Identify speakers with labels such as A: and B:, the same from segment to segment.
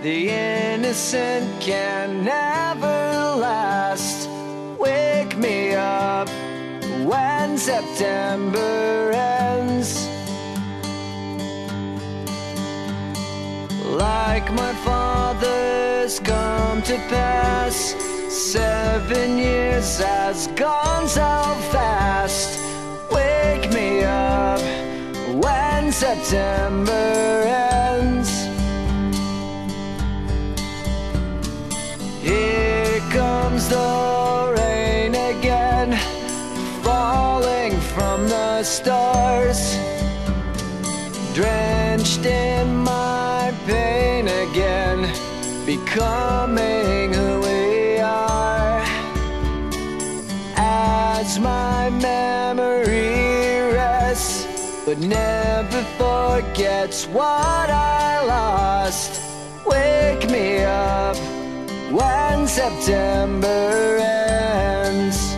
A: The innocent can never last. Wake me up when September ends. Like my father's come to pass, 7 years has gone so fast. Wake me up when September ends. Here comes the rain again, falling from the stars, drenched in my pain again, becoming who we are. As my memory rests, but never forgets what I lost. Wake me up when September ends.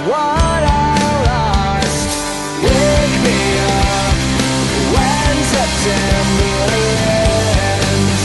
A: What I lost. Wake me up when September ends.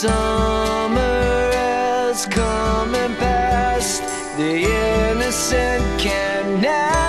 A: Summer has come and passed. The innocent can never